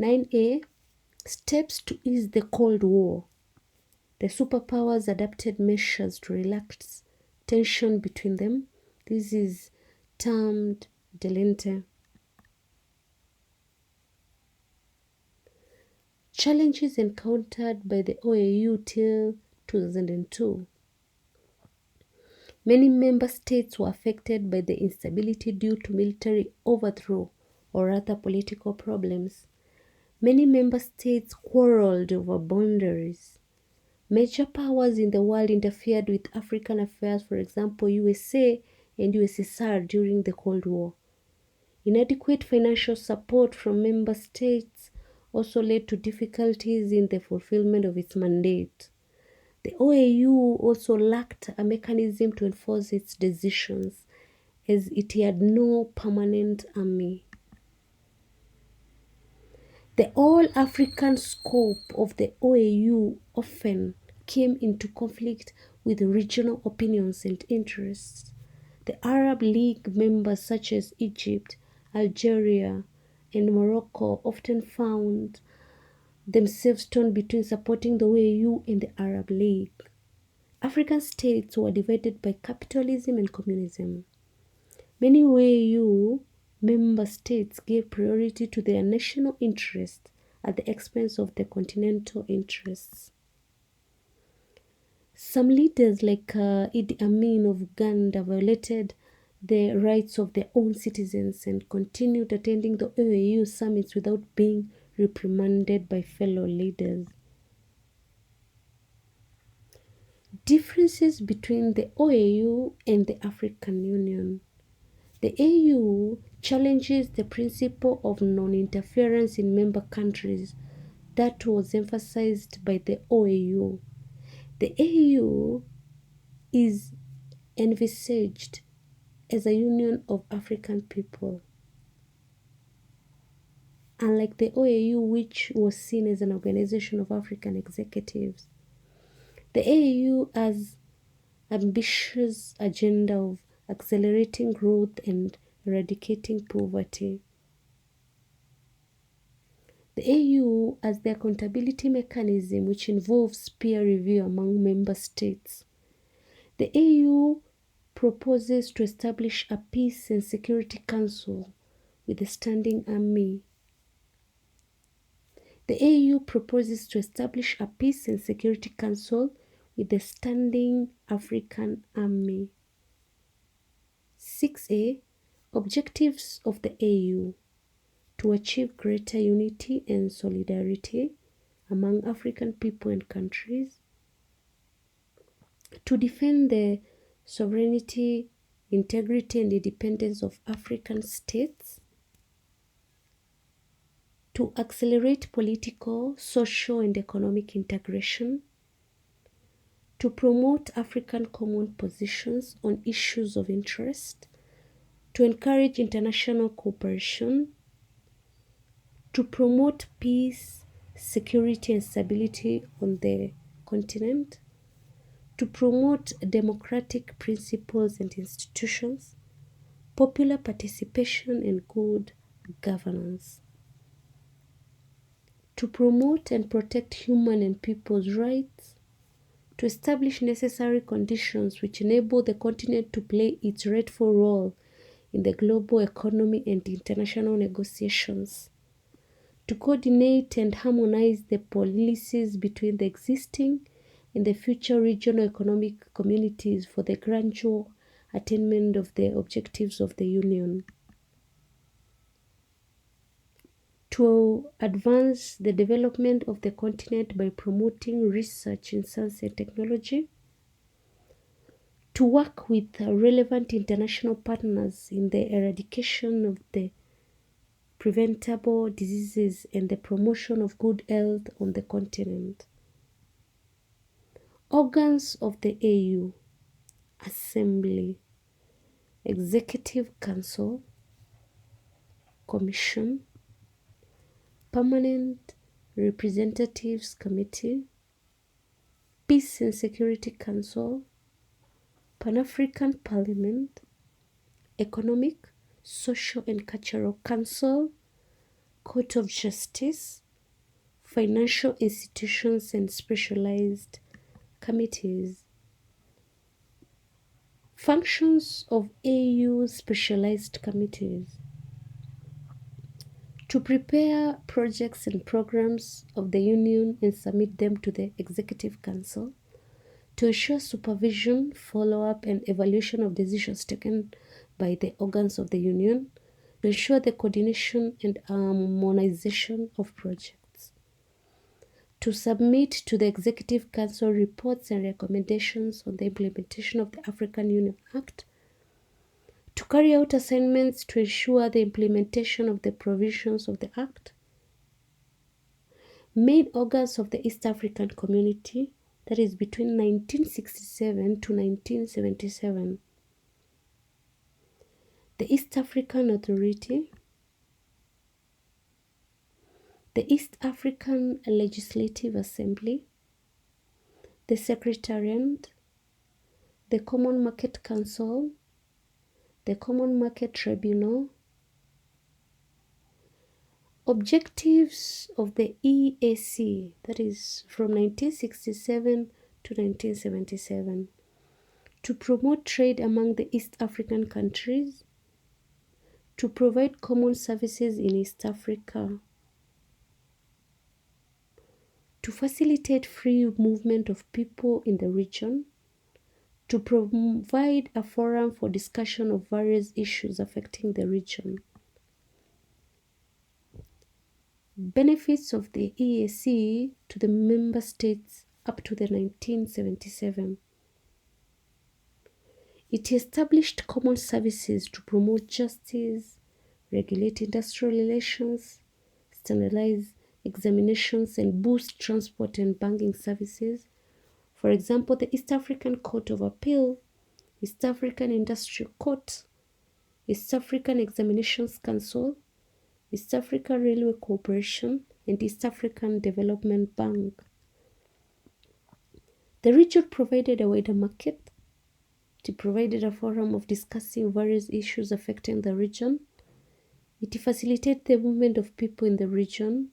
9A, steps to ease the Cold War. The superpowers adopted measures to relax tension between them. This is termed deepen. Challenges encountered by the OAU till 2002. Many member states were affected by the instability due to military overthrow or other political problems. Many member states quarreled over boundaries. Major powers in the world interfered with African affairs, for example, USA and USSR during the Cold War. Inadequate financial support from member states also led to difficulties in the fulfillment of its mandate. The OAU also lacked a mechanism to enforce its decisions, as it had no permanent army. The all-African scope of the OAU often came into conflict with regional opinions and interests. The Arab League members such as Egypt, Algeria, and Morocco often found themselves torn between supporting the OAU and the Arab League. African states were divided by capitalism and communism. Many OAU member states gave priority to their national interests at the expense of the continental interests. Some leaders like Idi Amin of Uganda violated the rights of their own citizens and continued attending the OAU summits without being reprimanded by fellow leaders. Differences between the OAU and the African Union. The AU challenges the principle of non-interference in member countries that was emphasized by the OAU. The AU is envisaged as a union of African people. Unlike the OAU, which was seen as an organization of African executives, the AU has ambitious agenda of accelerating growth and eradicating poverty. The AU has the accountability mechanism which involves peer review among member states. The AU proposes to establish a Peace and Security Council with a standing army. The AU proposes to establish a Peace and Security Council with a standing African army. 6A. Objectives of the AU: to achieve greater unity and solidarity among African people and countries, to defend the sovereignty, integrity, and independence of African states, to accelerate political, social, and economic integration, to promote African common positions on issues of interest, to encourage international cooperation, to promote peace, security, and stability on the continent, to promote democratic principles and institutions, popular participation, and good governance, to promote and protect human and people's rights, to establish necessary conditions which enable the continent to play its rightful role in the global economy and international negotiations, to coordinate and harmonize the policies between the existing and the future regional economic communities for the gradual attainment of the objectives of the Union, to advance the development of the continent by promoting research in science and technology, to work with relevant international partners in the eradication of the preventable diseases and the promotion of good health on the continent. Organs of the AU: Assembly, Executive Council, Commission, Permanent Representatives Committee, Peace and Security Council, Pan-African Parliament, Economic, Social and Cultural Council, Court of Justice, financial institutions and specialized committees. Functions of AU specialized committees: to prepare projects and programs of the Union and submit them to the Executive Council, to ensure supervision, follow-up, and evaluation of decisions taken by the organs of the Union, to ensure the coordination and harmonization of projects, to submit to the Executive Council reports and recommendations on the implementation of the African Union Act, to carry out assignments to ensure the implementation of the provisions of the Act. Main organs of the East African Community, that is between 1967 to 1977. The East African Authority, the East African Legislative Assembly, the Secretariat, the Common Market Council, the Common Market Tribunal. Objectives of the EAC, that is from 1967 to 1977, to promote trade among the East African countries, to provide common services in East Africa, to facilitate free movement of people in the region, to provide a forum for discussion of various issues affecting the region. Benefits of the EAC to the member states up to the 1977. It established common services to promote justice, regulate industrial relations, standardize examinations, and boost transport and banking services. For example, the East African Court of Appeal, East African Industrial Court, East African Examinations Council, East Africa Railway Corporation, and East African Development Bank. The region provided a wider market. It provided a forum of discussing various issues affecting the region. It facilitated the movement of people in the region.